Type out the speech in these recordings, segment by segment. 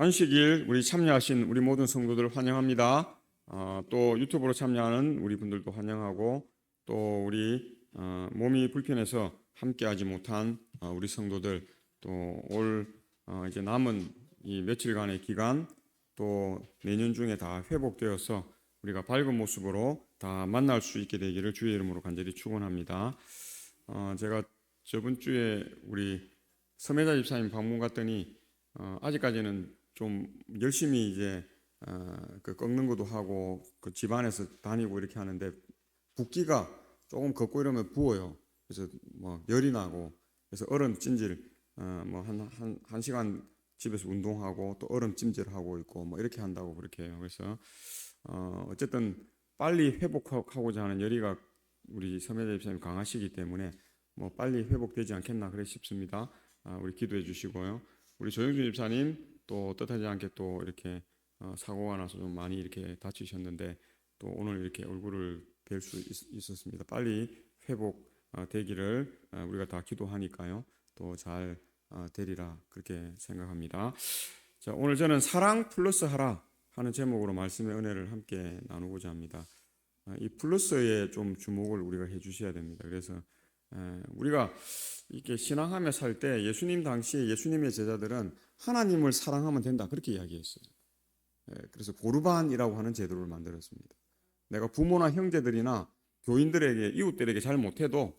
안식일 우리 참여하신 우리 모든 성도들 환영합니다. 또 유튜브로 참여하는 우리 분들도 환영하고 또 우리 몸이 불편해서 함께하지 못한 우리 성도들 또 올 이제 남은 이 며칠간의 기간 또 내년 중에 다 회복되어서 우리가 밝은 모습으로 다 만날 수 있게 되기를 주의 이름으로 간절히 축원합니다. 제가 저번 주에 우리 서매자 집사님 방문 갔더니 아직까지는 좀 열심히 이제 그 꺾는 것도 하고 그 집안에서 다니고 이렇게 하는데 붓기가 조금 걷고 이러면 부어요. 그래서 뭐 열이 나고 그래서 얼음 찜질 뭐 한 시간 집에서 운동하고 또 얼음 찜질하고 있고 뭐 이렇게 한다고 그렇게 해요. 그래서 어쨌든 빨리 회복하고자 하는 열의가 우리 서매자 집사님 강하시기 때문에 뭐 빨리 회복되지 않겠나 그래 싶습니다. 우리 기도해 주시고요. 우리 조영준 집사님 또 뜻하지 않게 또 이렇게 사고가 나서 좀 많이 이렇게 다치셨는데 또 오늘 이렇게 얼굴을 뵐 수 있었습니다. 빨리 회복 되기를 우리가 다 기도하니까요. 또 잘 되리라 그렇게 생각합니다. 자, 오늘 저는 사랑 플러스 하라 하는 제목으로 말씀의 은혜를 함께 나누고자 합니다. 이 플러스에 좀 주목을 우리가 해 주셔야 됩니다. 그래서 우리가 이렇게 신앙하며 살 때 예수님 당시에 예수님의 제자들은 하나님을 사랑하면 된다 그렇게 이야기했어요. 그래서 고르반이라고 하는 제도를 만들었습니다. 내가 부모나 형제들이나 교인들에게 이웃들에게 잘 못해도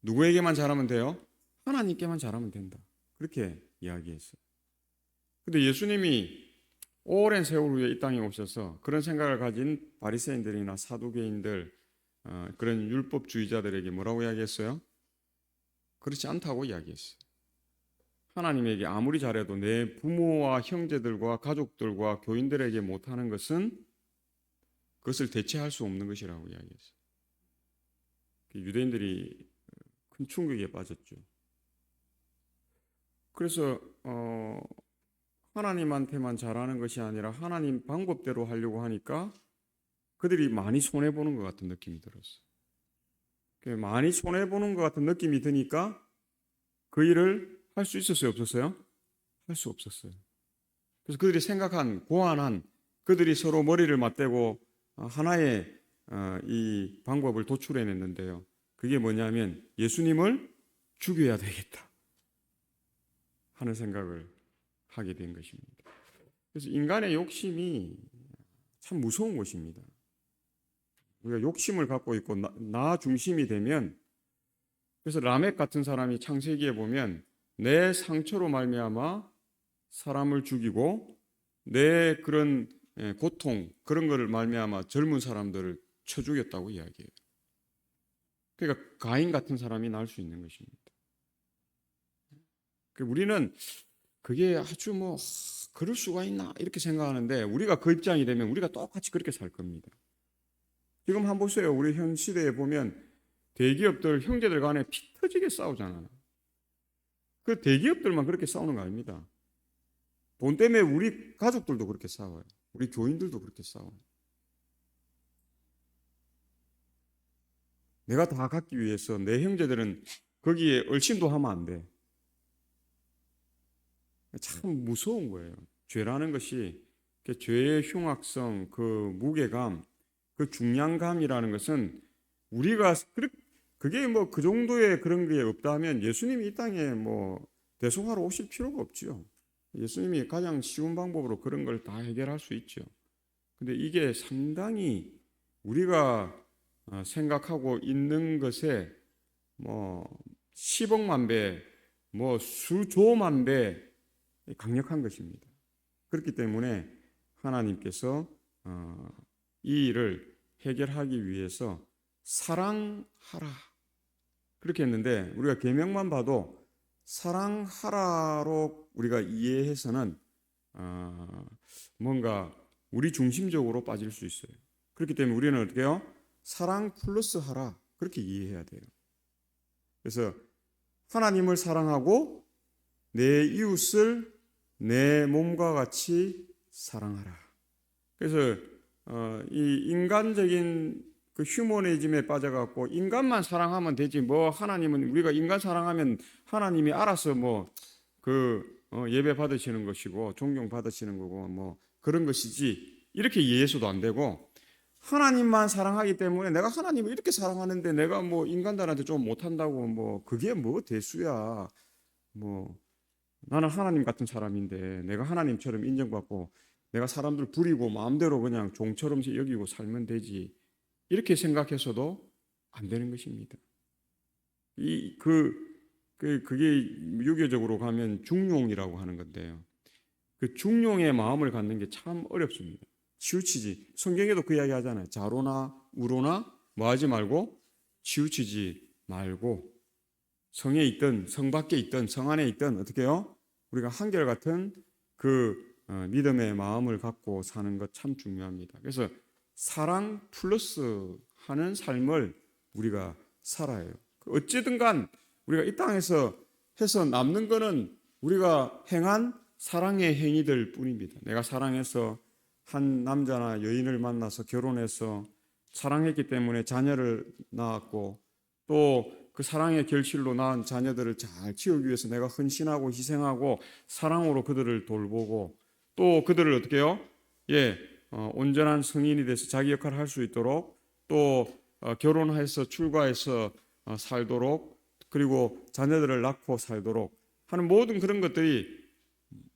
누구에게만 잘하면 돼요? 하나님께만 잘하면 된다 그렇게 이야기했어요. 근데 예수님이 오랜 세월 후에 이 땅에 오셔서 그런 생각을 가진 바리새인들이나 사두개인들 그런 율법주의자들에게 뭐라고 이야기했어요? 그렇지 않다고 이야기했어요. 하나님에게 아무리 잘해도 내 부모와 형제들과 가족들과 교인들에게 못하는 것은 그것을 대체할 수 없는 것이라고 이야기했어요. 유대인들이 큰 충격에 빠졌죠. 그래서 하나님한테만 잘하는 것이 아니라 하나님 방법대로 하려고 하니까 그들이 많이 손해보는 것 같은 느낌이 들었어요. 많이 손해보는 것 같은 느낌이 드니까 그 일을 할 수 있었어요? 없었어요? 할 수 없었어요. 그래서 그들이 생각한, 고안한, 그들이 서로 머리를 맞대고 하나의 이 방법을 도출해냈는데요. 그게 뭐냐면 예수님을 죽여야 되겠다 하는 생각을 하게 된 것입니다. 그래서 인간의 욕심이 참 무서운 것입니다. 우리가 욕심을 갖고 있고 나 중심이 되면, 그래서 라멕 같은 사람이 창세기에 보면 내 상처로 말미암아 사람을 죽이고 내 그런 고통 그런 거를 말미암아 젊은 사람들을 쳐 죽였다고 이야기해요. 그러니까 가인 같은 사람이 날 수 있는 것입니다. 우리는 그게 아주 뭐 그럴 수가 있나 이렇게 생각하는데 우리가 그 입장이 되면 우리가 똑같이 그렇게 살 겁니다. 지금 한번 보세요. 우리 현 시대에 보면 대기업들 형제들 간에 피 터지게 싸우잖아요. 그 대기업들만 그렇게 싸우는 거 아닙니다. 돈 때문에 우리 가족들도 그렇게 싸워요. 우리 교인들도 그렇게 싸워요. 내가 다 갖기 위해서 내 형제들은 거기에 얼씬도 하면 안 돼. 참 무서운 거예요. 죄라는 것이 그 죄의 흉악성, 그 무게감, 그 중량감이라는 것은 우리가 그게 뭐 그 정도의 그런 게 없다면 예수님이 이 땅에 뭐 대속하러 오실 필요가 없지요. 예수님이 가장 쉬운 방법으로 그런 걸 다 해결할 수 있죠. 근데 이게 상당히 우리가 생각하고 있는 것에 뭐 10억만 배, 뭐 수조만 배 강력한 것입니다. 그렇기 때문에 하나님께서 이 일을 해결하기 위해서 사랑하라 그렇게 했는데 우리가 계명만 봐도 사랑하라로 우리가 이해해서는 뭔가 우리 중심적으로 빠질 수 있어요. 그렇기 때문에 우리는 어떻게 해요? 사랑 플러스 하라 그렇게 이해해야 돼요. 그래서 하나님을 사랑하고 내 이웃을 내 몸과 같이 사랑하라. 그래서 이 인간적인 그 휴머니즘에 빠져갖고 인간만 사랑하면 되지 뭐 하나님은 우리가 인간 사랑하면 하나님이 알아서 뭐 그 예배 받으시는 것이고 존경 받으시는 거고 뭐 그런 것이지 이렇게 이해해서도 안 되고 하나님만 사랑하기 때문에 내가 하나님을 이렇게 사랑하는데 내가 뭐 인간들한테 좀 못한다고 뭐 그게 뭐 대수야. 뭐 나는 하나님 같은 사람인데 내가 하나님처럼 인정받고 내가 사람들 부리고 마음대로 그냥 종처럼 여기고 살면 되지. 이렇게 생각해서도 안 되는 것입니다. 그게 유교적으로 가면 중용이라고 하는 건데요. 그 중용의 마음을 갖는 게 참 어렵습니다. 치우치지. 성경에도 그 이야기 하잖아요. 자로나 우로나 뭐 하지 말고 치우치지 말고 성에 있든 성 밖에 있든 성 안에 있든 어떻게 해요? 우리가 한결같은 믿음의 마음을 갖고 사는 것 참 중요합니다. 그래서 사랑 플러스 하는 삶을 우리가 살아요. 어찌든 간 우리가 이 땅에서 해서 남는 거는 우리가 행한 사랑의 행위들 뿐입니다. 내가 사랑해서 한 남자나 여인을 만나서 결혼해서 사랑했기 때문에 자녀를 낳았고 또 그 사랑의 결실로 낳은 자녀들을 잘 키우기 위해서 내가 헌신하고 희생하고 사랑으로 그들을 돌보고 또 그들을 어떻게 해요? 온전한 성인이 돼서 자기 역할을 할 수 있도록 또 결혼해서 출가해서 살도록 그리고 자녀들을 낳고 살도록 하는 모든 그런 것들이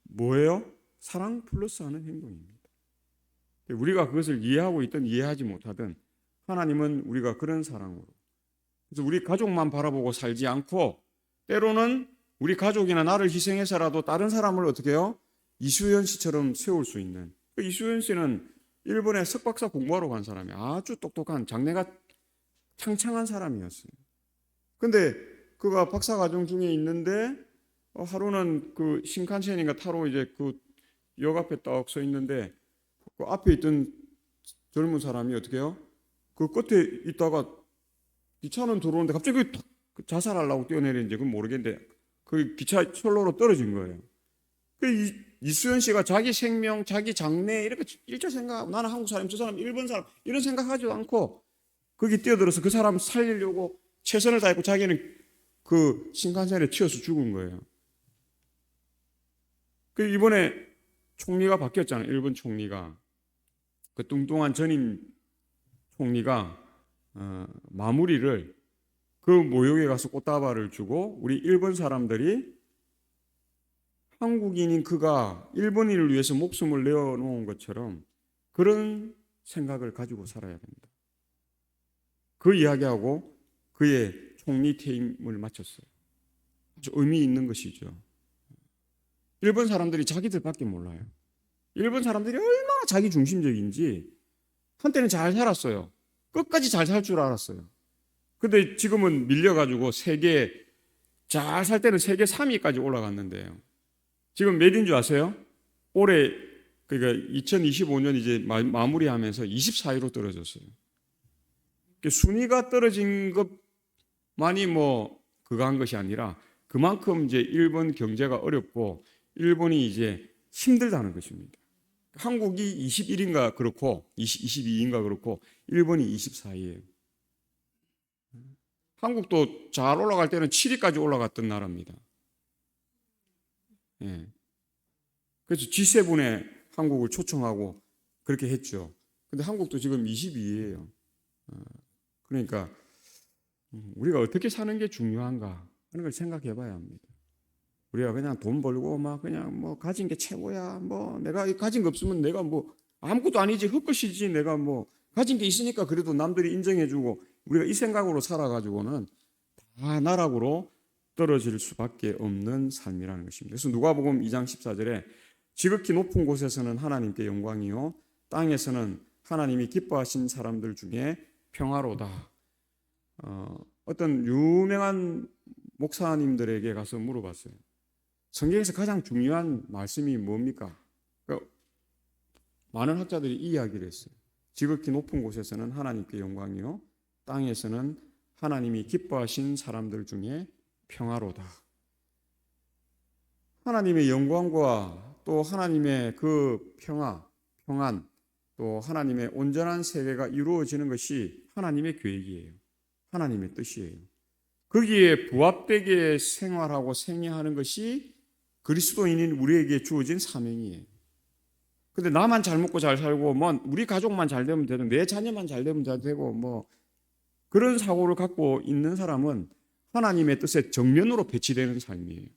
뭐예요? 사랑 플러스 하는 행동입니다. 우리가 그것을 이해하고 있든 이해하지 못하든 하나님은 우리가 그런 사랑으로 그래서 우리 가족만 바라보고 살지 않고 때로는 우리 가족이나 나를 희생해서라도 다른 사람을 어떻게 해요? 이수연 씨처럼 세울 수 있는 이수연 씨는 일본에 석박사 공부하러 간 사람이 아주 똑똑한 장래가 창창한 사람이었어요. 근데 그가 박사과정 중에 있는데 하루는 그 신칸센인가 타로 이제 그 역 앞에 딱 서 있는데 그 앞에 있던 젊은 사람이 어떻게 해요? 그 끝에 있다가 기차는 들어오는데 갑자기 자살하려고 뛰어내리는지 그건 모르겠는데 그 기차 철로로 떨어진 거예요. 그 이수연 씨가 자기 생명, 자기 장래 이렇게 일절 생각, 나는 한국 사람, 저 사람 일본 사람 이런 생각하지도 않고 거기 뛰어들어서 그 사람 살리려고 최선을 다했고 자기는 그 신칸센에 치여서 죽은 거예요. 그 이번에 총리가 바뀌었잖아요. 일본 총리가 그 뚱뚱한 전임 총리가 마무리를 그 모욕에 가서 꽃다발을 주고 우리 일본 사람들이 한국인인 그가 일본인을 위해서 목숨을 내어놓은 것처럼 그런 생각을 가지고 살아야 됩니다. 그 이야기하고 그의 총리 퇴임을 마쳤어요. 아주 의미 있는 것이죠. 일본 사람들이 자기들밖에 몰라요. 일본 사람들이 얼마나 자기 중심적인지 한때는 잘 살았어요. 끝까지 잘 살 줄 알았어요. 근데 지금은 밀려가지고 잘 살 때는 세계 3위까지 올라갔는데요. 지금 몇인 줄 아세요? 올해 그러니까 2025년 이제 마무리하면서 24위로 떨어졌어요. 순위가 떨어진 것만이 뭐 그거 한 것이 아니라 그만큼 이제 일본 경제가 어렵고 일본이 이제 힘들다는 것입니다. 한국이 21인가 그렇고 22인가 그렇고 일본이 24위예요. 한국도 잘 올라갈 때는 7위까지 올라갔던 나라입니다. 그래서 G7에 한국을 초청하고 그렇게 했죠. 근데 한국도 지금 22위예요. 그러니까 우리가 어떻게 사는 게 중요한가 하는 걸 생각해 봐야 합니다. 우리가 그냥 돈 벌고 막 그냥 뭐 가진 게 최고야. 뭐 내가 가진 거 없으면 내가 뭐 아무것도 아니지 헛것이지 내가 뭐 가진 게 있으니까 그래도 남들이 인정해주고 우리가 이 생각으로 살아가지고는 다 나락으로 떨어질 수밖에 없는 삶이라는 것입니다. 그래서 누가복음 2장 14절에 지극히 높은 곳에서는 하나님께 영광이요 땅에서는 하나님이 기뻐하신 사람들 중에 평화로다. 어떤 유명한 목사님들에게 가서 물어봤어요. 성경에서 가장 중요한 말씀이 뭡니까? 그러니까 많은 학자들이 이 이야기를 했어요. 지극히 높은 곳에서는 하나님께 영광이요 땅에서는 하나님이 기뻐하신 사람들 중에 평화로다. 하나님의 영광과 또 하나님의 그 평안, 또 하나님의 온전한 세계가 이루어지는 것이 하나님의 계획이에요. 하나님의 뜻이에요. 거기에 부합되게 생활하고 생애하는 것이 그리스도인인 우리에게 주어진 사명이에요. 근데 나만 잘 먹고 잘 살고 뭐 우리 가족만 잘 되면 되고 내 자녀만 잘 되면 되고 뭐 그런 사고를 갖고 있는 사람은 하나님의 뜻에 정면으로 배치되는 삶이에요.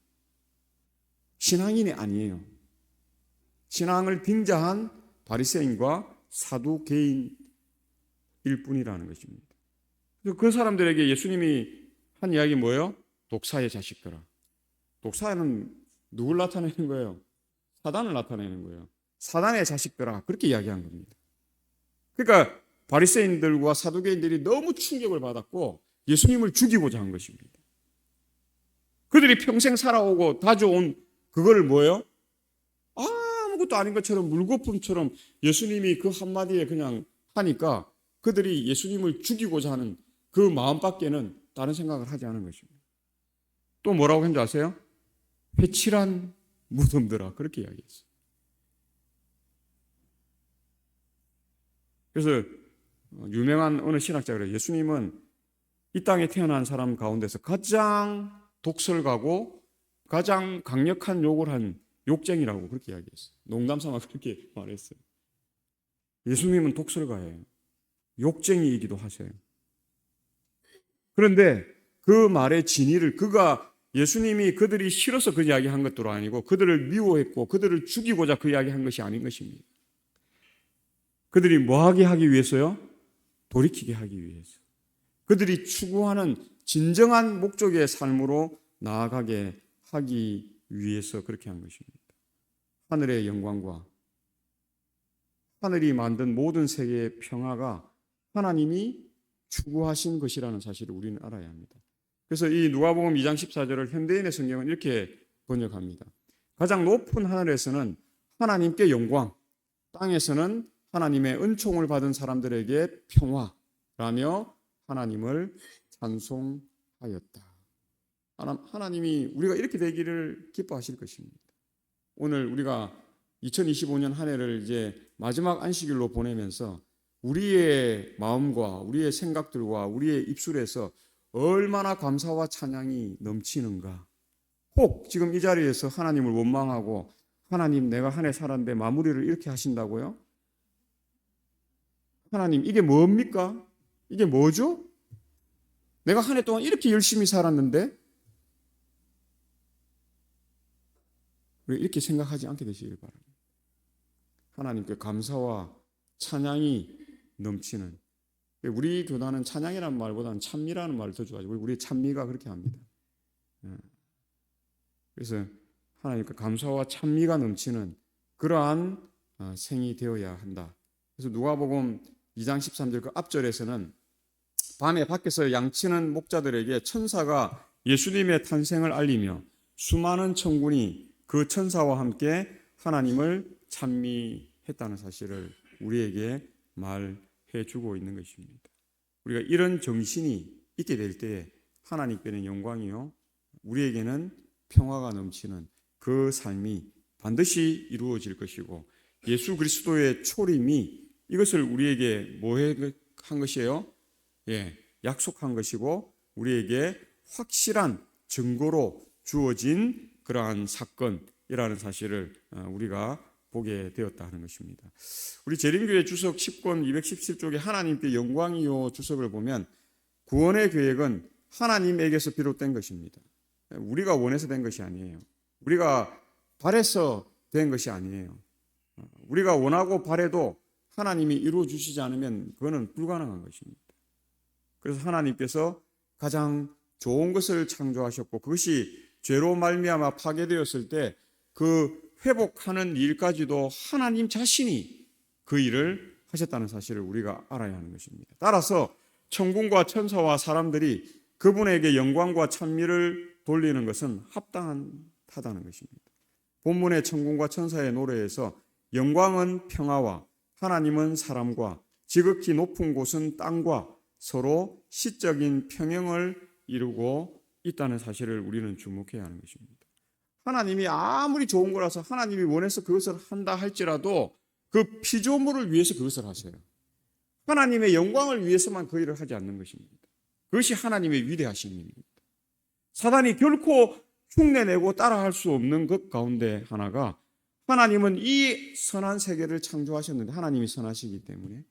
신앙인이 아니에요. 신앙을 빙자한 바리새인과 사두개인일 뿐이라는 것입니다. 그 사람들에게 예수님이 한 이야기 뭐예요? 독사의 자식들아. 독사는 누굴 나타내는 거예요? 사단을 나타내는 거예요. 사단의 자식들아. 그렇게 이야기한 겁니다. 그러니까 바리새인들과 사두개인들이 너무 충격을 받았고 예수님을 죽이고자 한 것입니다. 그들이 평생 살아오고 다져온 그걸 뭐예요? 아무것도 아닌 것처럼 물거품처럼 예수님이 그 한마디에 그냥 하니까 그들이 예수님을 죽이고자 하는 그 마음밖에는 다른 생각을 하지 않은 것입니다. 또 뭐라고 했는지 아세요? 회칠한 무덤들아. 그렇게 이야기했어요. 그래서 유명한 어느 신학자가 그래요. 예수님은 이 땅에 태어난 사람 가운데서 가장 독설가고 가장 강력한 욕을 한 욕쟁이라고 그렇게 이야기했어요. 농담삼아 그렇게 말했어요. 예수님은 독설가예요. 욕쟁이이기도 하세요. 그런데 그 말의 진위를 예수님이 그들이 싫어서 그 이야기한 것도 아니고 그들을 미워했고 그들을 죽이고자 그 이야기한 것이 아닌 것입니다. 그들이 뭐하게 하기 위해서요? 돌이키게 하기 위해서. 그들이 추구하는 진정한 목적의 삶으로 나아가게 하기 위해서 그렇게 한 것입니다. 하늘의 영광과 하늘이 만든 모든 세계의 평화가 하나님이 추구하신 것이라는 사실을 우리는 알아야 합니다. 그래서 이 누가복음 2장 14절을 현대인의 성경은 이렇게 번역합니다. 가장 높은 하늘에서는 하나님께 영광, 땅에서는 하나님의 은총을 받은 사람들에게 평화라며 하나님을 찬송하였다. 하나님이 우리가 이렇게 되기를 기뻐하실 것입니다. 오늘 우리가 2025년 한 해를 이제 마지막 안식일로 보내면서 우리의 마음과 우리의 생각들과 우리의 입술에서 얼마나 감사와 찬양이 넘치는가. 혹 지금 이 자리에서 하나님을 원망하고 하나님 내가 한 해 살았는데 마무리를 이렇게 하신다고요? 하나님 이게 뭡니까? 이게 뭐죠? 내가 한 해 동안 이렇게 열심히 살았는데 이렇게 생각하지 않게 되시길 바랍니다. 하나님께 감사와 찬양이 넘치는, 우리 교단은 찬양이라는 말보다는 찬미라는 말을 더 좋아하죠. 우리 찬미가 그렇게 합니다. 그래서 하나님께 감사와 찬미가 넘치는 그러한 생이 되어야 한다. 그래서 누가복음 2장 13절 그 앞절에서는 밤에 밖에서 양치는 목자들에게 천사가 예수님의 탄생을 알리며 수많은 천군이 그 천사와 함께 하나님을 찬미했다는 사실을 우리에게 말해 주고 있는 것입니다. 우리가 이런 정신이 있게 될 때에 하나님께는 영광이요 우리에게는 평화가 넘치는 그 삶이 반드시 이루어질 것이고 예수 그리스도의 초림이 이것을 우리에게 뭐 한 것이에요? 약속한 것이고 우리에게 확실한 증거로 주어진 그러한 사건이라는 사실을 우리가 보게 되었다 하는 것입니다. 우리 재림교회 주석 10권 217쪽에 하나님께 영광이요 주석을 보면 구원의 계획은 하나님에게서 비롯된 것입니다. 우리가 원해서 된 것이 아니에요. 우리가 바래서 된 것이 아니에요. 우리가 원하고 바래도 하나님이 이루어 주시지 않으면 그거는 불가능한 것입니다. 그래서 하나님께서 가장 좋은 것을 창조하셨고 그것이 죄로 말미암아 파괴되었을 때 그 회복하는 일까지도 하나님 자신이 그 일을 하셨다는 사실을 우리가 알아야 하는 것입니다. 따라서 천군과 천사와 사람들이 그분에게 영광과 찬미를 돌리는 것은 합당하다는 것입니다. 본문의 천군과 천사의 노래에서 영광은 평화와 하나님은 사람과 지극히 높은 곳은 땅과 서로 시적인 평형을 이루고 있다는 사실을 우리는 주목해야 하는 것입니다. 하나님이 아무리 좋은 거라서 하나님이 원해서 그것을 한다 할지라도 그 피조물을 위해서 그것을 하세요. 하나님의 영광을 위해서만 그 일을 하지 않는 것입니다. 그것이 하나님의 위대하심입니다. 사단이 결코 흉내내고 따라할 수 없는 것 가운데 하나가 하나님은 이 선한 세계를 창조하셨는데 하나님이 선하시기 때문에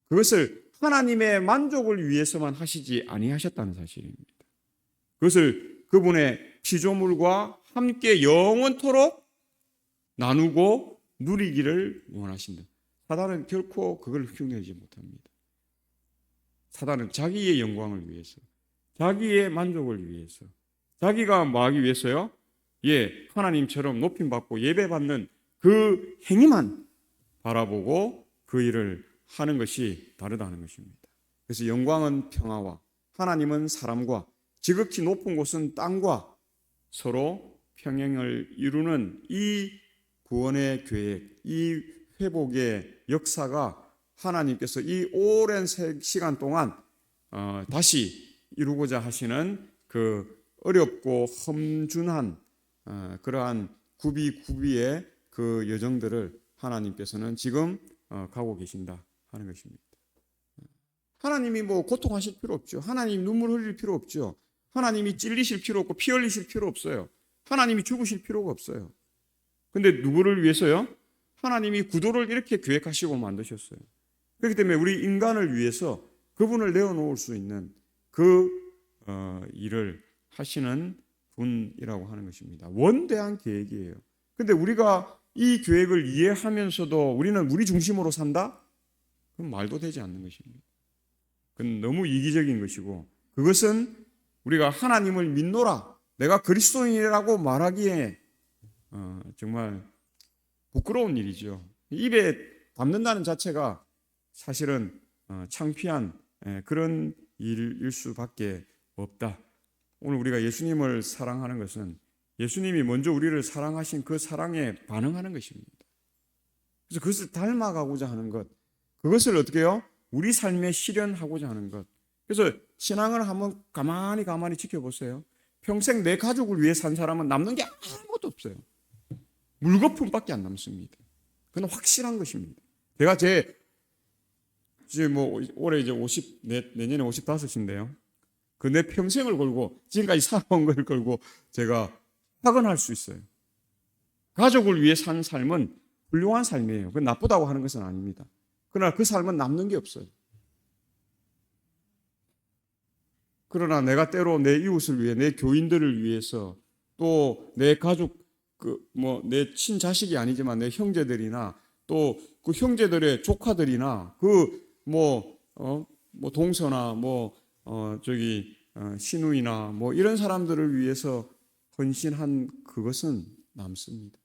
그것을 하나님의 만족을 위해서만 하시지 아니하셨다는 사실입니다. 그것을 그분의 피조물과 함께 영원토록 나누고 누리기를 원하신다. 사단은 결코 그걸 흉내내지 못합니다. 사단은 자기의 영광을 위해서, 자기의 만족을 위해서, 자기가 뭐 하기 위해서요? 하나님처럼 높임받고 예배받는 그 행위만 바라보고 그 일을 하는 것이 다르다는 것입니다. 그래서 영광은 평화와 하나님은 사람과 지극히 높은 곳은 땅과 서로 평행을 이루는 이 구원의 계획, 이 회복의 역사가 하나님께서 이 오랜 시간 동안 다시 이루고자 하시는 그 어렵고 험준한 그러한 구비구비의 그 여정들을 하나님께서는 지금 가고 계신다 하는 것입니다. 하나님이 뭐 고통하실 필요 없죠. 하나님 눈물 흘릴 필요 없죠. 하나님이 찔리실 필요 없고 피 흘리실 필요 없어요. 하나님이 죽으실 필요가 없어요. 근데 누구를 위해서요? 하나님이 구도를 이렇게 계획하시고 만드셨어요. 그렇기 때문에 우리 인간을 위해서 그분을 내어놓을 수 있는 그 일을 하시는 분이라고 하는 것입니다. 원대한 계획이에요. 근데 우리가 이 계획을 이해하면서도 우리는 우리 중심으로 산다? 그건 말도 되지 않는 것입니다. 그건 너무 이기적인 것이고 그것은 우리가 하나님을 믿노라, 내가 그리스도인이라고 말하기에 정말 부끄러운 일이죠. 입에 담는다는 자체가 사실은 창피한 그런 일일 수밖에 없다. 오늘 우리가 예수님을 사랑하는 것은 예수님이 먼저 우리를 사랑하신 그 사랑에 반응하는 것입니다. 그래서 그것을 닮아가고자 하는 것, 그것을 어떻게 해요? 우리 삶에 실현하고자 하는 것. 그래서 신앙을 한번 가만히 지켜보세요. 평생 내 가족을 위해 산 사람은 남는 게 아무것도 없어요. 물거품밖에 안 남습니다. 그건 확실한 것입니다. 제가 올해 이제 내년에 55인데요. 그 내 평생을 걸고 지금까지 살아온 걸 걸고 제가 확언할 수 있어요. 가족을 위해 사는 삶은 훌륭한 삶이에요. 그건 나쁘다고 하는 것은 아닙니다. 그러나 그 삶은 남는 게 없어요. 그러나 내가 때로 내 이웃을 위해, 내 교인들을 위해서, 또 내 가족, 내 친자식이 아니지만 내 형제들이나 또 그 형제들의 조카들이나 동서나 시누이나 이런 사람들을 위해서 헌신한 그것은 남습니다.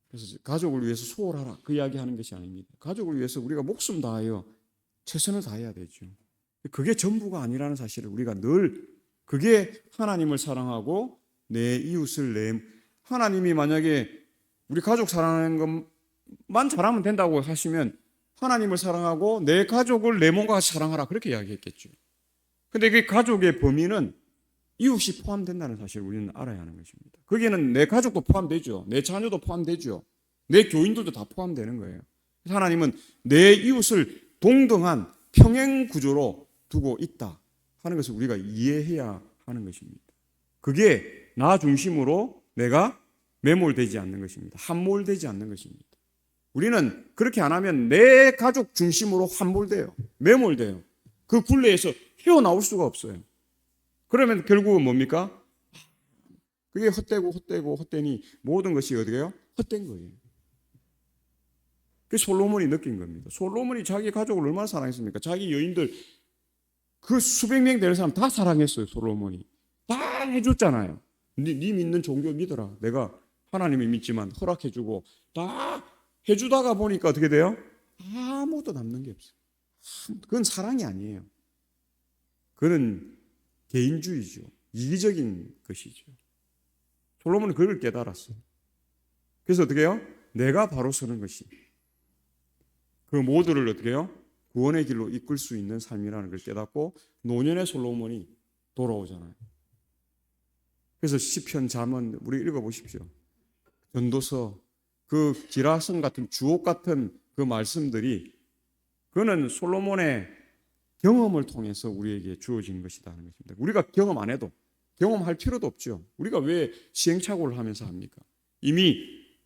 그래서 가족을 위해서 소홀하라 그 이야기하는 것이 아닙니다. 가족을 위해서 우리가 목숨 다하여 최선을 다해야 되죠. 그게 전부가 아니라는 사실을 우리가 늘, 그게 하나님을 사랑하고 내 이웃을 하나님이 만약에 우리 가족 사랑하는 것만 잘하면 된다고 하시면 하나님을 사랑하고 내 가족을 내 몸과 같이 사랑하라 그렇게 이야기했겠죠. 근데 그 가족의 범위는 이웃이 포함된다는 사실을 우리는 알아야 하는 것입니다. 거기에는 내 가족도 포함되죠. 내 자녀도 포함되죠. 내 교인들도 다 포함되는 거예요. 하나님은 내 이웃을 동등한 평행 구조로 두고 있다 하는 것을 우리가 이해해야 하는 것입니다. 그게 나 중심으로 내가 매몰되지 않는 것입니다. 함몰되지 않는 것입니다. 우리는 그렇게 안 하면 내 가족 중심으로 함몰돼요. 매몰돼요. 그 굴레에서 헤어나올 수가 없어요. 그러면 결국은 뭡니까? 그게 헛되니 모든 것이 어떻게 해요? 헛된 거예요. 그 솔로몬이 느낀 겁니다. 솔로몬이 자기 가족을 얼마나 사랑했습니까? 자기 여인들 그 수백 명 되는 사람 다 사랑했어요. 솔로몬이 다 해줬잖아요. 네 믿는 종교 믿어라. 내가 하나님을 믿지만 허락해주고 다 해주다가 보니까 어떻게 돼요? 아무것도 남는 게 없어요. 그건 사랑이 아니에요. 그건 개인주의죠. 이기적인 것이죠. 솔로몬은 그걸 깨달았어요. 그래서 어떻게 해요? 내가 바로 서는 것이 그 모두를 어떻게 해요? 구원의 길로 이끌 수 있는 삶이라는 걸 깨닫고 노년의 솔로몬이 돌아오잖아요. 그래서 시편, 잠언 우리 읽어보십시오. 전도서, 그 기라성 같은 주옥 같은 그 말씀들이 그거는 솔로몬의 경험을 통해서 우리에게 주어진 것이다 하는 것입니다. 우리가 경험 안 해도 경험할 필요도 없죠. 우리가 왜 시행착오를 하면서 합니까? 이미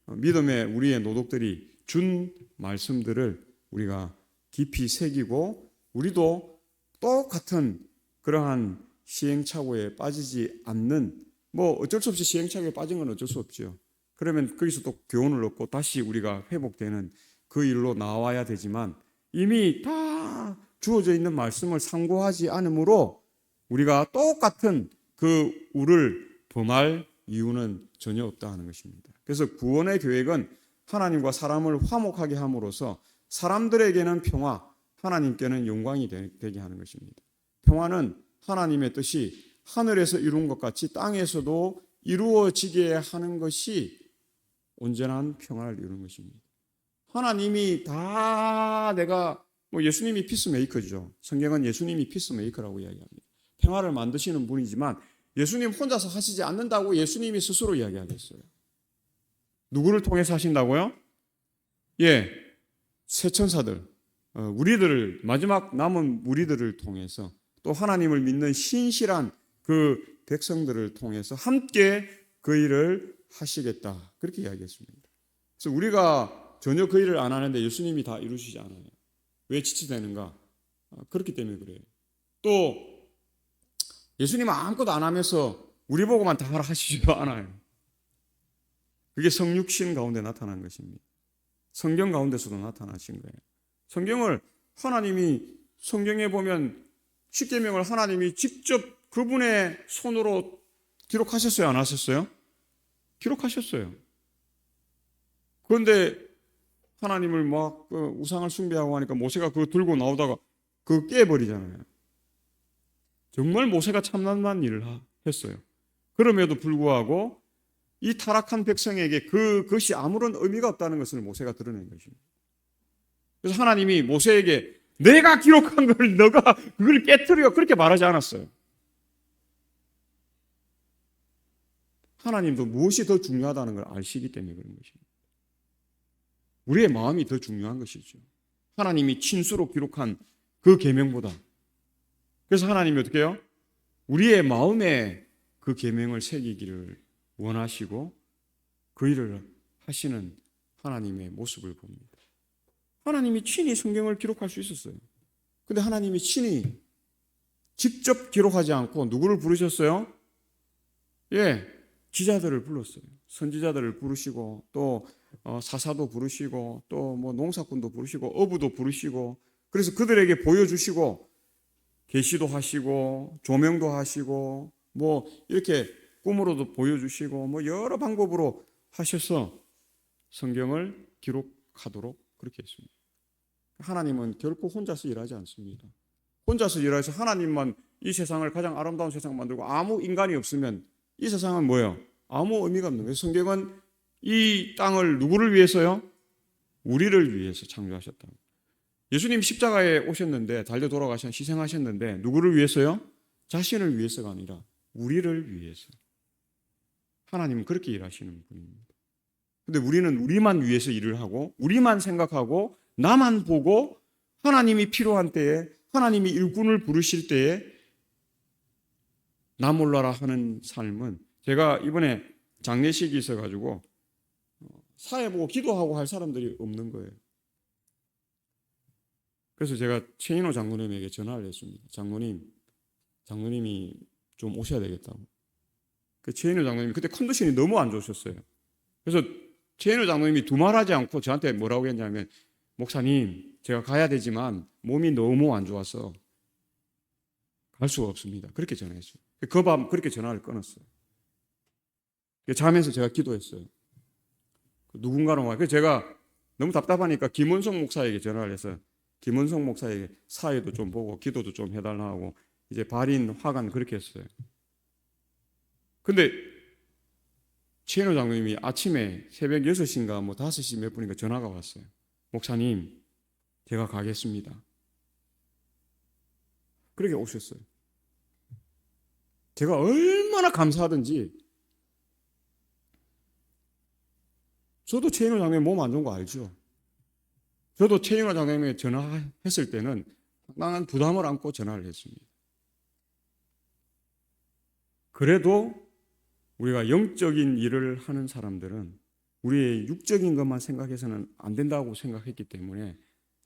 믿음의 우리의 노독들이 준 말씀들을 우리가 깊이 새기고 우리도 똑같은 그러한 시행착오에 빠지지 않는, 뭐 어쩔 수 없이 시행착오에 빠진 건 어쩔 수 없죠. 그러면 거기서 또 교훈을 얻고 다시 우리가 회복되는 그 일로 나와야 되지만, 이미 다 주어져 있는 말씀을 상고하지 않으므로 우리가 똑같은 그 우를 범할 이유는 전혀 없다 하는 것입니다. 그래서 구원의 계획은 하나님과 사람을 화목하게 함으로써 사람들에게는 평화, 하나님께는 영광이 되게 하는 것입니다. 평화는 하나님의 뜻이 하늘에서 이룬 것 같이 땅에서도 이루어지게 하는 것이 온전한 평화를 이루는 것입니다. 하나님이 다 예수님이 피스메이커죠. 성경은 예수님이 피스메이커라고 이야기합니다. 평화를 만드시는 분이지만 예수님 혼자서 하시지 않는다고 예수님이 스스로 이야기하겠어요. 누구를 통해서 하신다고요? 새 천사들, 우리들을, 마지막 남은 우리들을 통해서, 또 하나님을 믿는 신실한 그 백성들을 통해서 함께 그 일을 하시겠다, 그렇게 이야기했습니다. 그래서 우리가 전혀 그 일을 안 하는데 예수님이 다 이루시지 않아요. 왜 지체되는가? 그렇기 때문에 그래요. 또 예수님은 아무것도 안 하면서 우리 보고만 다 하시지도 않아요. 그게 성육신 가운데 나타난 것입니다. 성경 가운데서도 나타나신 거예요. 성경을 성경에 보면 십계명을 하나님이 직접 그분의 손으로 기록하셨어요, 안 하셨어요? 기록하셨어요. 그런데 하나님을 막 우상을 숭배하고 하니까 모세가 그거 들고 나오다가 그거 깨버리잖아요. 정말 모세가 참남한 일을 했어요. 그럼에도 불구하고 이 타락한 백성에게 그것이 아무런 의미가 없다는 것을 모세가 드러낸 것입니다. 그래서 하나님이 모세에게 내가 기록한 걸 너가 그걸 깨트려, 그렇게 말하지 않았어요. 하나님도 무엇이 더 중요하다는 걸 아시기 때문에 그런 것입니다. 우리의 마음이 더 중요한 것이죠. 하나님이 친수로 기록한 그 계명보다. 그래서 하나님이 어떻게 해요? 우리의 마음에 그 계명을 새기기를 원하시고 그 일을 하시는 하나님의 모습을 봅니다. 하나님이 친히 성경을 기록할 수 있었어요. 근데 하나님이 친히 직접 기록하지 않고 누구를 부르셨어요? 지자들을 불렀어요. 선지자들을 부르시고 또 사사도 부르시고 또 뭐 농사꾼도 부르시고 어부도 부르시고, 그래서 그들에게 보여주시고 계시도 하시고 조명도 하시고 뭐 이렇게 꿈으로도 보여주시고 뭐 여러 방법으로 하셔서 성경을 기록하도록 그렇게 했습니다. 하나님은 결코 혼자서 일하지 않습니다. 혼자서 일해서 하나님만 이 세상을 가장 아름다운 세상 만들고 아무 인간이 없으면 이 세상은 뭐예요? 아무 의미가 없는 거예요. 성경은 이 땅을 누구를 위해서요? 우리를 위해서 창조하셨다. 예수님 십자가에 오셨는데, 달려 돌아가셔 희생하셨는데 누구를 위해서요? 자신을 위해서가 아니라 우리를 위해서. 하나님은 그렇게 일하시는 분입니다. 근데 우리는 우리만 위해서 일을 하고 우리만 생각하고 나만 보고 하나님이 필요한 때에, 하나님이 일꾼을 부르실 때에 나 몰라라 하는 삶은, 제가 이번에 장례식이 있어가지고 사회 보고 기도하고 할 사람들이 없는 거예요. 그래서 제가 최인호 장로님에게 전화를 했습니다. 장로님이 좀 오셔야 되겠다고. 그 최인호 장로님이 그때 컨디션이 너무 안 좋으셨어요. 그래서 최인호 장로님이 두말하지 않고 저한테 뭐라고 했냐면, 목사님, 제가 가야 되지만 몸이 너무 안 좋아서 갈 수가 없습니다. 그렇게 전화했어요. 그 밤 그렇게 전화를 끊었어요. 자면서 제가 기도했어요. 누군가는 와. 그래서 제가 너무 답답하니까 김원성 목사에게 전화를 해서 김원성 목사에게 사회도 좀 보고 기도도 좀 해달라 하고 이제 발인 화관 그렇게 했어요. 근데 최인호 장로님이 아침에 새벽 6시인가 뭐 5시 몇 분인가 전화가 왔어요. 목사님, 제가 가겠습니다. 그렇게 오셨어요. 제가 얼마나 감사하든지, 저도 최인호 장로님 몸 안 좋은 거 알죠? 저도 최인호 장로님에게 전화했을 때는 상당한 부담을 안고 전화를 했습니다. 그래도 우리가 영적인 일을 하는 사람들은 우리의 육적인 것만 생각해서는 안 된다고 생각했기 때문에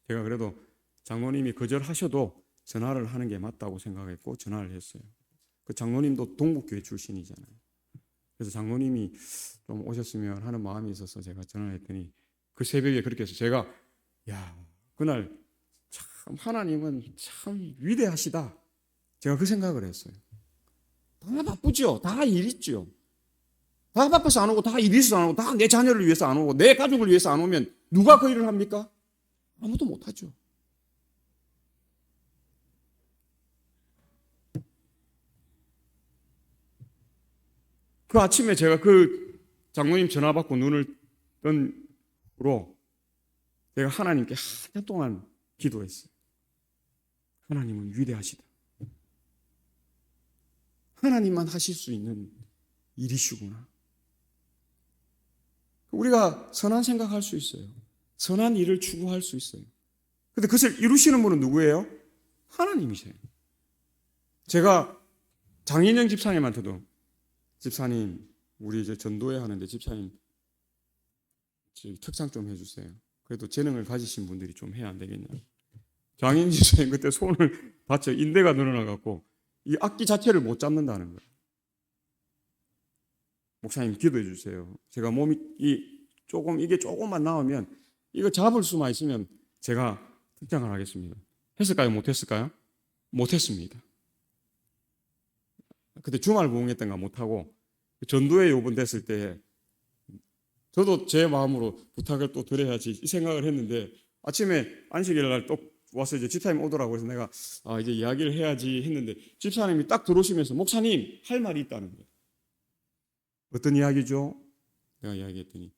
제가 그래도 장로님이 거절하셔도 전화를 하는 게 맞다고 생각했고 전화를 했어요. 그 장로님도 동북교회 출신이잖아요. 그래서 장로님이 좀 오셨으면 하는 마음이 있어서 제가 전화를 했더니 그 새벽에 그렇게 해서 제가 그날 참 하나님은 참 위대하시다. 제가 그 생각을 했어요. 다 바쁘죠. 다 일 있죠. 다 바빠서 안 오고 다 일 있어서 안 오고 다 내 자녀를 위해서 안 오고 내 가족을 위해서 안 오면 누가 그 일을 합니까? 아무도 못하죠. 그 아침에 제가 그 장로님 전화 받고 눈을 뜬 후로 제가 하나님께 한참 동안 기도했어요. 하나님은 위대하시다. 하나님만 하실 수 있는 일이시구나. 우리가 선한 생각할 수 있어요. 선한 일을 추구할 수 있어요. 그런데 그것을 이루시는 분은 누구예요? 하나님이세요. 제가 장인영 집사님한테도 집사님, 우리 이제 전도회 하는데 집사님 특상 좀 해주세요. 그래도 재능을 가지신 분들이 좀 해야 안 되겠냐. 장인 집사님 그때 손을 다쳐 인대가 늘어나갖고 이 악기 자체를 못 잡는다는 거예요. 목사님 기도해 주세요. 제가 몸이 이게 조금만 나오면 이거 잡을 수만 있으면 제가 특장을 하겠습니다. 했을까요? 못했을까요? 못했습니다. 그때 주말 부흥했던가 못하고 전도회 요번됐을 때 저도 제 마음으로 부탁을 또 드려야지 이 생각을 했는데 아침에 안식일 날 또 와서 이제 집사님 오더라고 그래서 내가 이제 이야기를 해야지 했는데 집사님이 딱 들어오시면서 목사님 할 말이 있다는 거예요. 어떤 이야기죠? 내가 이야기했더니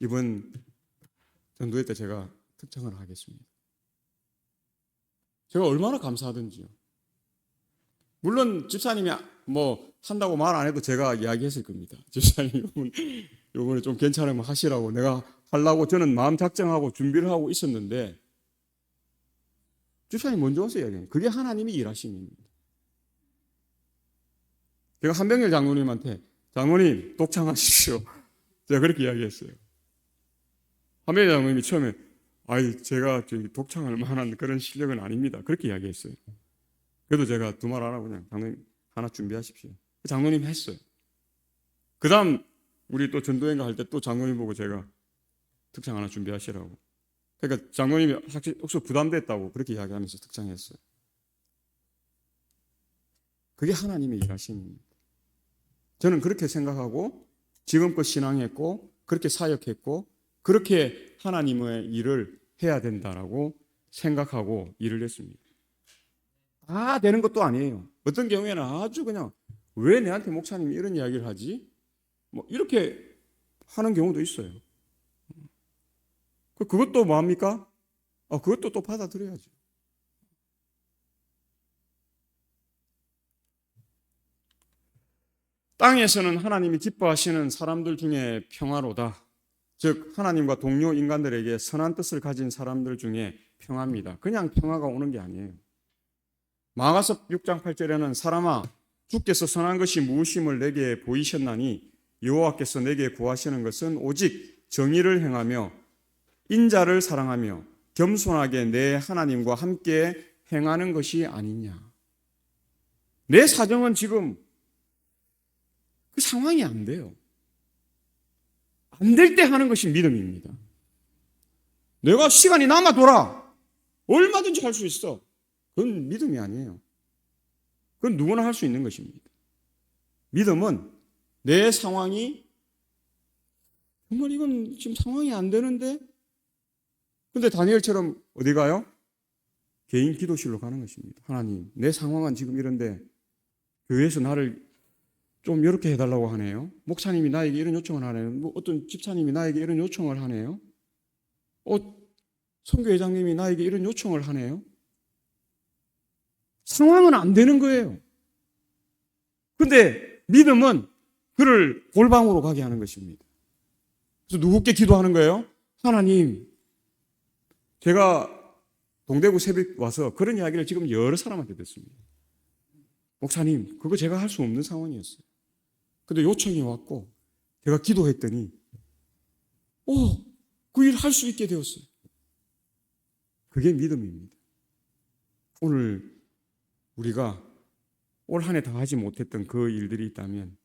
이번 전도회 때 제가 특정을 하겠습니다. 제가 얼마나 감사하든지요. 물론 집사님이 뭐 한다고 말 안 해도 제가 이야기했을 겁니다. 집사님 요번에 좀 괜찮으면 하시라고 내가 하려고 저는 마음 작정하고 준비를 하고 있었는데 집사님 먼저 와서 이야기해요. 그게 하나님이 일하심입니다. 제가 한병렬 장로님한테 장로님 독창하십시오. 제가 그렇게 이야기했어요. 한병렬 장로님이 처음에 제가 독창할 만한 그런 실력은 아닙니다. 그렇게 이야기했어요. 그래도 제가 두 말 안 하고 그냥 장로님 하나 준비하십시오. 장로님 했어요. 그 다음 우리 또 전도회인가 할 때 또 장로님 보고 제가 특창 하나 준비하시라고. 그러니까 장로님이 혹시 부담됐다고 그렇게 이야기하면서 특창했어요. 그게 하나님의 일하심입니다. 저는 그렇게 생각하고 지금껏 신앙했고 그렇게 사역했고 그렇게 하나님의 일을 해야 된다라고 생각하고 일을 했습니다. 다 되는 것도 아니에요. 어떤 경우에는 아주 그냥 왜 내한테 목사님이 이런 이야기를 하지? 뭐 이렇게 하는 경우도 있어요. 그것도 뭐합니까? 그것도 또 받아들여야죠. 땅에서는 하나님이 기뻐하시는 사람들 중에 평화로다. 즉 하나님과 동료 인간들에게 선한 뜻을 가진 사람들 중에 평화입니다. 그냥 평화가 오는 게 아니에요. 마가서 6장 8절에는 사람아 주께서 선한 것이 무엇임을 내게 보이셨나니 여호와께서 내게 구하시는 것은 오직 정의를 행하며 인자를 사랑하며 겸손하게 내 하나님과 함께 행하는 것이 아니냐. 내 사정은 지금 그 상황이 안 돼요. 안 될 때 하는 것이 믿음입니다. 내가 시간이 남아돌아. 얼마든지 할 수 있어. 그건 믿음이 아니에요. 그건 누구나 할 수 있는 것입니다. 믿음은 내 상황이 정말 이건 지금 상황이 안 되는데 근데 다니엘처럼 어디 가요? 개인 기도실로 가는 것입니다. 하나님, 내 상황은 지금 이런데 교회에서 나를 좀 이렇게 해달라고 하네요. 목사님이 나에게 이런 요청을 하네요. 뭐 어떤 집사님이 나에게 이런 요청을 하네요. 선교회장님이 나에게 이런 요청을 하네요. 상황은 안 되는 거예요. 그런데 믿음은 그를 골방으로 가게 하는 것입니다. 그래서 누구께 기도하는 거예요? 하나님, 제가 동대구 새벽 와서 그런 이야기를 지금 여러 사람한테 듣습니다. 목사님, 그거 제가 할 수 없는 상황이었어요. 근데 요청이 왔고 제가 기도했더니 그 일 할 수 있게 되었어요. 그게 믿음입니다. 오늘 우리가 올 한 해 다 하지 못했던 그 일들이 있다면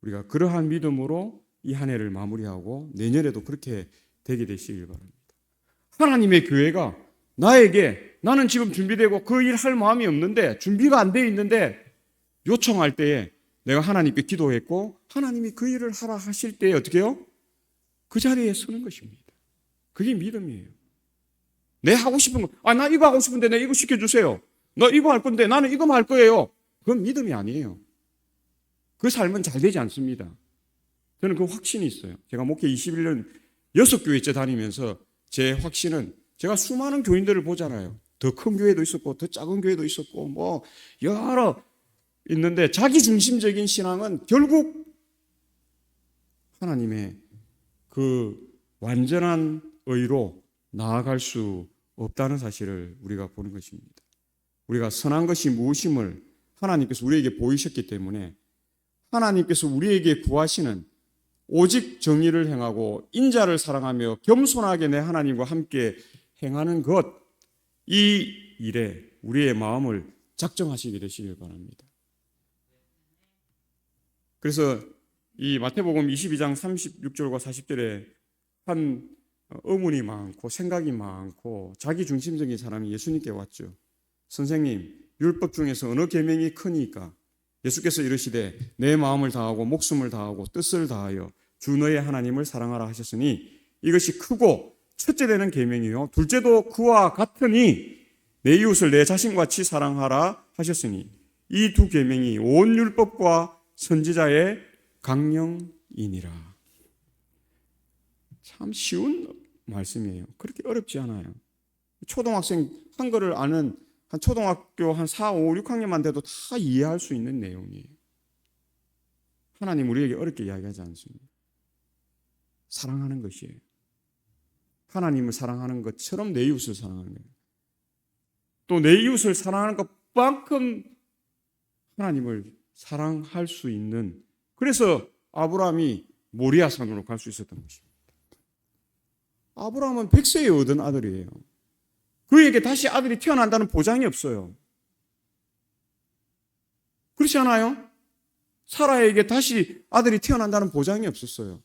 우리가 그러한 믿음으로 이 한 해를 마무리하고 내년에도 그렇게 되게 되시길 바랍니다. 하나님의 교회가 나는 지금 준비되고 그 일 할 마음이 없는데 준비가 안 되어 있는데 요청할 때에 내가 하나님께 기도했고 하나님이 그 일을 하라 하실 때에 어떻게 해요? 그 자리에 서는 것입니다. 그게 믿음이에요. 내 하고 싶은 거, 나 이거 하고 싶은데 내 이거 시켜주세요. 너 이거 할 건데 나는 이거만 할 거예요. 그건 믿음이 아니에요. 그 삶은 잘 되지 않습니다. 저는 그 확신이 있어요. 제가 목회 21년 6교회째 다니면서 제 확신은 제가 수많은 교인들을 보잖아요. 더 큰 교회도 있었고 더 작은 교회도 있었고 뭐 여러 있는데 자기중심적인 신앙은 결국 하나님의 그 완전한 의로 나아갈 수 없다는 사실을 우리가 보는 것입니다. 우리가 선한 것이 무엇임을 하나님께서 우리에게 보이셨기 때문에 하나님께서 우리에게 구하시는 오직 정의를 행하고 인자를 사랑하며 겸손하게 내 하나님과 함께 행하는 것, 이 일에 우리의 마음을 작정하시게 되시길 바랍니다. 그래서 이 마태복음 22장 36절과 40절에 한 의문이 많고 생각이 많고 자기중심적인 사람이 예수님께 왔죠. 선생님, 율법 중에서 어느 계명이 크니까? 예수께서 이르시되 내 마음을 다하고 목숨을 다하고 뜻을 다하여 주 너의 하나님을 사랑하라 하셨으니 이것이 크고 첫째 되는 계명이요 둘째도 그와 같으니 내 이웃을 내 자신같이 사랑하라 하셨으니 이 두 계명이 온 율법과 선지자의 강령이니라. 참 쉬운 말씀이에요. 그렇게 어렵지 않아요. 초등학생 한글을 아는 한 초등학교 한 4, 5, 6학년만 돼도 다 이해할 수 있는 내용이에요. 하나님 우리에게 어렵게 이야기하지 않습니다. 사랑하는 것이에요. 하나님을 사랑하는 것처럼 내 이웃을 사랑하는 거예요. 또 내 이웃을 사랑하는 것만큼 하나님을 사랑할 수 있는, 그래서 아브라함이 모리아산으로 갈 수 있었던 것입니다. 아브라함은 100세에 얻은 아들이에요. 그에게 다시 아들이 태어난다는 보장이 없어요. 그렇지 않아요? 사라에게 다시 아들이 태어난다는 보장이 없었어요.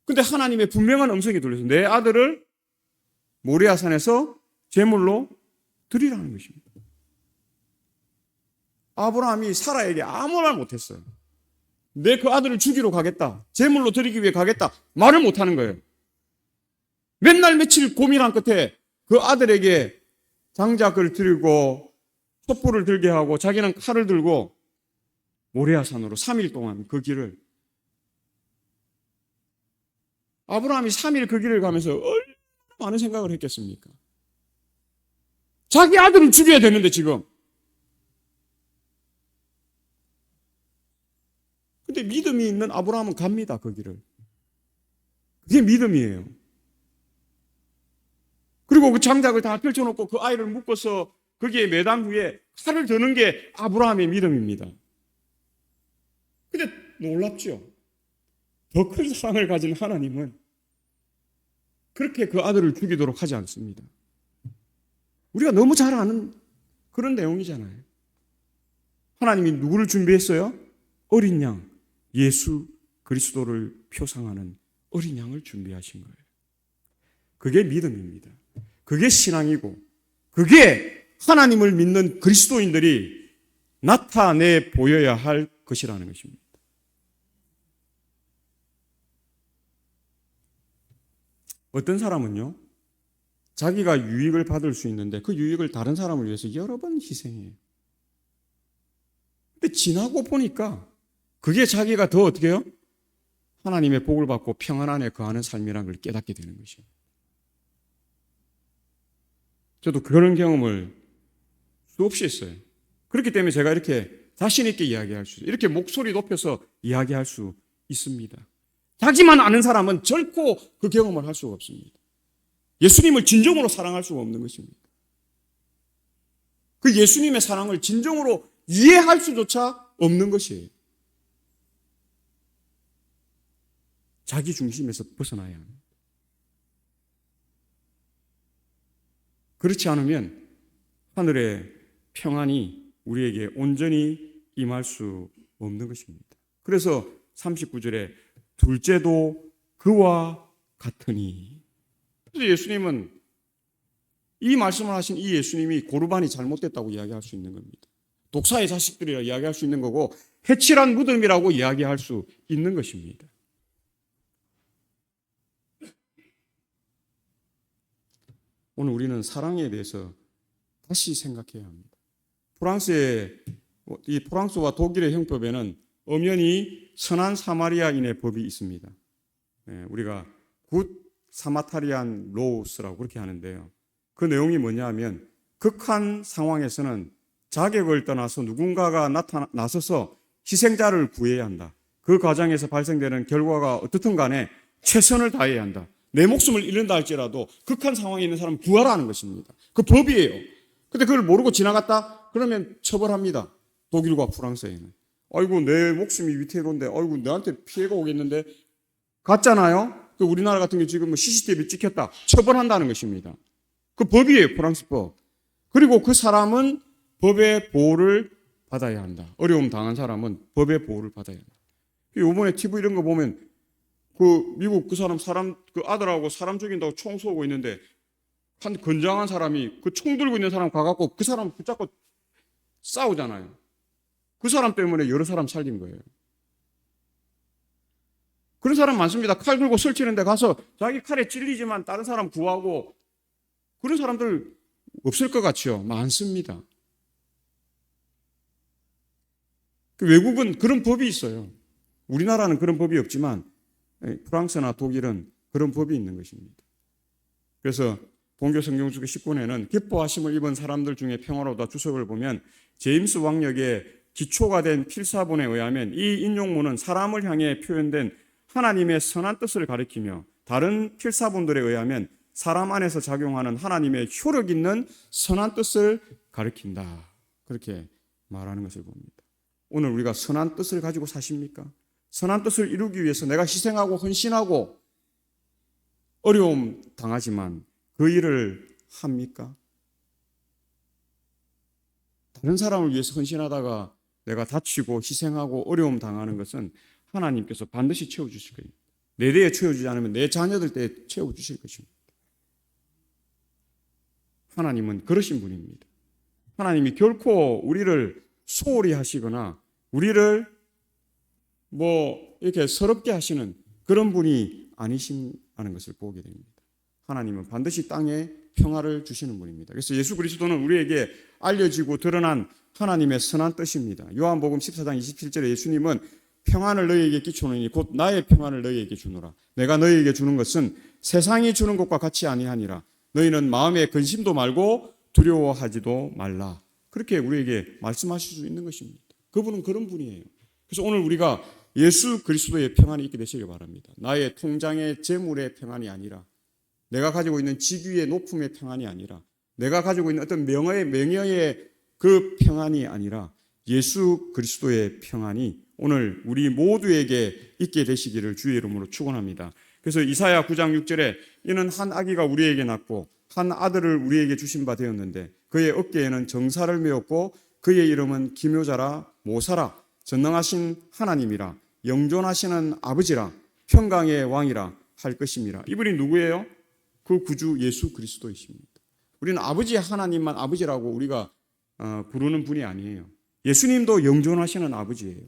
근데 하나님의 분명한 음성이 들려서 내 아들을 모리아산에서 제물로 드리라는 것입니다. 아브라함이 사라에게 아무 말 못했어요. 내 그 아들을 죽이러 가겠다, 제물로 드리기 위해 가겠다, 말을 못하는 거예요. 맨날 며칠 고민한 끝에 그 아들에게 장작을 들고 촛불을 들게 하고 자기는 칼을 들고 모리아산으로 3일 동안 그 길을, 아브라함이 3일 그 길을 가면서 얼마나 많은 생각을 했겠습니까? 자기 아들을 죽여야 되는데 지금. 근데 믿음이 있는 아브라함은 갑니다, 그 길을. 그게 믿음이에요. 그리고 그 장작을 다 펼쳐놓고 그 아이를 묶어서 거기에 매단 위에 칼을 드는 게 아브라함의 믿음입니다. 근데 놀랍죠? 더 큰 사랑을 가진 하나님은 그렇게 그 아들을 죽이도록 하지 않습니다. 우리가 너무 잘 아는 그런 내용이잖아요. 하나님이 누구를 준비했어요? 어린 양, 예수 그리스도를 표상하는 어린 양을 준비하신 거예요. 그게 믿음입니다. 그게 신앙이고 그게 하나님을 믿는 그리스도인들이 나타내 보여야 할 것이라는 것입니다. 어떤 사람은요, 자기가 유익을 받을 수 있는데 그 유익을 다른 사람을 위해서 여러 번 희생해요. 근데 지나고 보니까 그게 자기가 더 어떻게 해요? 하나님의 복을 받고 평안 안에 거하는 삶이라는 걸 깨닫게 되는 것이에요. 저도 그런 경험을 수없이 했어요. 그렇기 때문에 제가 이렇게 자신 있게 이야기할 수, 이렇게 목소리 높여서 이야기할 수 있습니다. 자기만 아는 사람은 결코 그 경험을 할 수가 없습니다. 예수님을 진정으로 사랑할 수가 없는 것입니다. 그 예수님의 사랑을 진정으로 이해할 수조차 없는 것이에요. 자기 중심에서 벗어나야 합니다. 그렇지 않으면 하늘의 평안이 우리에게 온전히 임할 수 없는 것입니다. 그래서 39절에 둘째도 그와 같으니. 그래서 예수님은 이 말씀을 하신 이 예수님이 고르반이 잘못됐다고 이야기할 수 있는 겁니다. 독사의 자식들이라 이야기할 수 있는 거고 해칠한 무덤이라고 이야기할 수 있는 것입니다. 오늘 우리는 사랑에 대해서 다시 생각해야 합니다. 이 프랑스와 독일의 형법에는 엄연히 선한 사마리아인의 법이 있습니다. 우리가 굿 사마타리안 로우스라고 그렇게 하는데요. 그 내용이 뭐냐 하면 극한 상황에서는 자격을 떠나서 누군가가 나서서 희생자를 구해야 한다. 그 과정에서 발생되는 결과가 어떻든 간에 최선을 다해야 한다. 내 목숨을 잃는다 할지라도 극한 상황에 있는 사람을 구하라는 것입니다. 그 법이에요. 근데 그걸 모르고 지나갔다? 그러면 처벌합니다. 독일과 프랑스에는. 아이고 내 목숨이 위태로운데 아이고 나한테 피해가 오겠는데 갔잖아요. 그 우리나라 같은 경우 지금 CCTV 찍혔다. 처벌한다는 것입니다. 그 법이에요. 프랑스 법. 그리고 그 사람은 법의 보호를 받아야 한다. 어려움 당한 사람은 법의 보호를 받아야 한다. 이번에 TV 이런 거 보면 그 미국 그 그 아들하고 사람 죽인다고 총 쏘고 있는데 한 건장한 사람이 그 총 들고 있는 사람 가갖고 그 사람 붙잡고 싸우잖아요. 그 사람 때문에 여러 사람 살린 거예요. 그런 사람 많습니다. 칼 들고 설치는데 가서 자기 칼에 찔리지만 다른 사람 구하고 그런 사람들 없을 것 같죠? 많습니다. 외국은 그런 법이 있어요. 우리나라는 그런 법이 없지만 프랑스나 독일은 그런 법이 있는 것입니다. 그래서 본교 성경주기 10권에는 기뻐하심을 입은 사람들 중에 평화로다 주석을 보면 제임스 왕역의 기초가 된 필사본에 의하면 이 인용문은 사람을 향해 표현된 하나님의 선한 뜻을 가리키며 다른 필사본들에 의하면 사람 안에서 작용하는 하나님의 효력 있는 선한 뜻을 가리킨다. 그렇게 말하는 것을 봅니다. 오늘 우리가 선한 뜻을 가지고 사십니까? 선한 뜻을 이루기 위해서 내가 희생하고 헌신하고 어려움 당하지만 그 일을 합니까? 다른 사람을 위해서 헌신하다가 내가 다치고 희생하고 어려움 당하는 것은 하나님께서 반드시 채워주실 거예요. 내 대에 채워주지 않으면 내 자녀들 때에 채워주실 것입니다. 하나님은 그러신 분입니다. 하나님이 결코 우리를 소홀히 하시거나 우리를 이렇게 서럽게 하시는 그런 분이 아니시라는 것을 보게 됩니다. 하나님은 반드시 땅에 평화를 주시는 분입니다. 그래서 예수 그리스도는 우리에게 알려지고 드러난 하나님의 선한 뜻입니다. 요한복음 14장 27절에 예수님은 평안을 너희에게 끼쳐노니 곧 나의 평안을 너희에게 주노라. 내가 너희에게 주는 것은 세상이 주는 것과 같이 아니하니라. 너희는 마음에 근심도 말고 두려워하지도 말라. 그렇게 우리에게 말씀하실 수 있는 것입니다. 그분은 그런 분이에요. 그래서 오늘 우리가 예수 그리스도의 평안이 있게 되시길 바랍니다. 나의 통장의 재물의 평안이 아니라 내가 가지고 있는 직위의 높음의 평안이 아니라 내가 가지고 있는 어떤 명예의 그 평안이 아니라 예수 그리스도의 평안이 오늘 우리 모두에게 있게 되시기를 주의 이름으로 축원합니다. 그래서 이사야 9장 6절에 이는 한 아기가 우리에게 낳고 한 아들을 우리에게 주신 바 되었는데 그의 어깨에는 정사를 메었고 그의 이름은 기묘자라 모사라 전능하신 하나님이라 영존하시는 아버지라 평강의 왕이라 할 것임이라. 이분이 누구예요? 그 구주 예수 그리스도이십니다. 우리는 아버지 하나님만 아버지라고 우리가 부르는 분이 아니에요. 예수님도 영존하시는 아버지예요.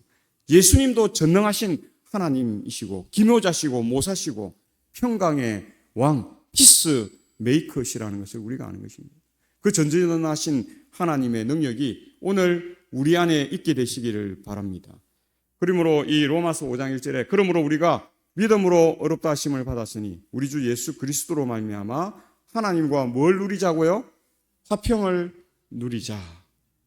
예수님도 전능하신 하나님이시고 기묘자시고 모사시고 평강의 왕 피스 메이커시라는 것을 우리가 아는 것입니다. 그 전전하신 하나님의 능력이 오늘 우리 안에 있게 되시기를 바랍니다. 그러므로 이 로마서 5장 1절에 그러므로 우리가 믿음으로 의롭다 하심을 받았으니 우리 주 예수 그리스도로 말미암아 하나님과 뭘 누리자고요? 화평을 누리자.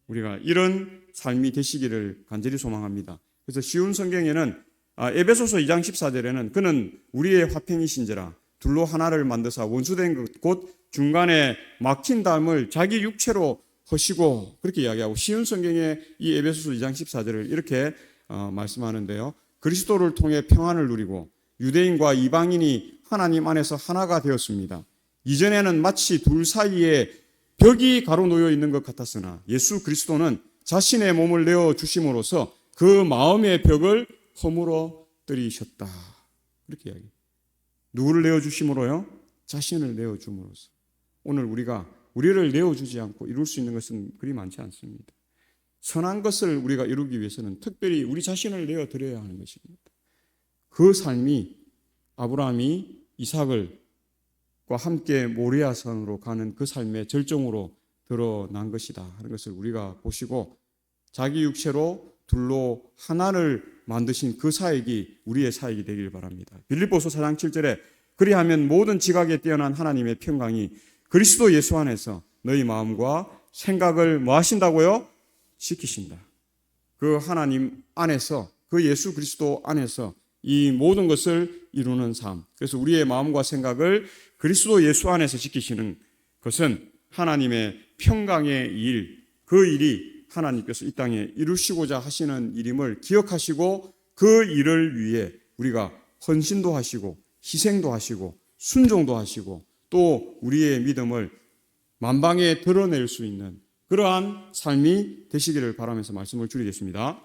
우리가 이런 삶이 되시기를 간절히 소망합니다. 그래서 쉬운 성경에는 에베소서 2장 14절에는 그는 우리의 화평이신지라 둘로 하나를 만드사 원수된 곧 중간에 막힌 담을 자기 육체로 허시고 그렇게 이야기하고 쉬운 성경에 이 에베소서 2장 14절을 이렇게 말씀하는데요. 그리스도를 통해 평안을 누리고 유대인과 이방인이 하나님 안에서 하나가 되었습니다. 이전에는 마치 둘 사이에 벽이 가로놓여 있는 것 같았으나 예수 그리스도는 자신의 몸을 내어 주심으로써 그 마음의 벽을 허물어 버리셨다. 이렇게 이야기해요. 누구를 내어 주심으로요? 자신을 내어 줌으로써. 오늘 우리가 우리를 내어 주지 않고 이룰 수 있는 것은 그리 많지 않습니다. 선한 것을 우리가 이루기 위해서는 특별히 우리 자신을 내어 드려야 하는 것입니다. 그 삶이 아브라함이 이삭과 함께 모리아 산으로 가는 그 삶의 절정으로 드러난 것이다 하는 것을 우리가 보시고, 자기 육체로 둘로 하나를 만드신 그 사역이 우리의 사역이 되길 바랍니다. 빌립보서 4장 7절에 그리하면 모든 지각에 뛰어난 하나님의 평강이 그리스도 예수 안에서 너희 마음과 생각을 뭐 하신다고요? 지키신다. 그 하나님 안에서, 그 예수 그리스도 안에서 이 모든 것을 이루는 삶. 그래서 우리의 마음과 생각을 그리스도 예수 안에서 지키시는 것은 하나님의 평강의 일, 그 일이 하나님께서 이 땅에 이루시고자 하시는 일임을 기억하시고, 그 일을 위해 우리가 헌신도 하시고 희생도 하시고 순종도 하시고 또 우리의 믿음을 만방에 드러낼 수 있는 그러한 삶이 되시기를 바라면서 말씀을 줄이겠습니다.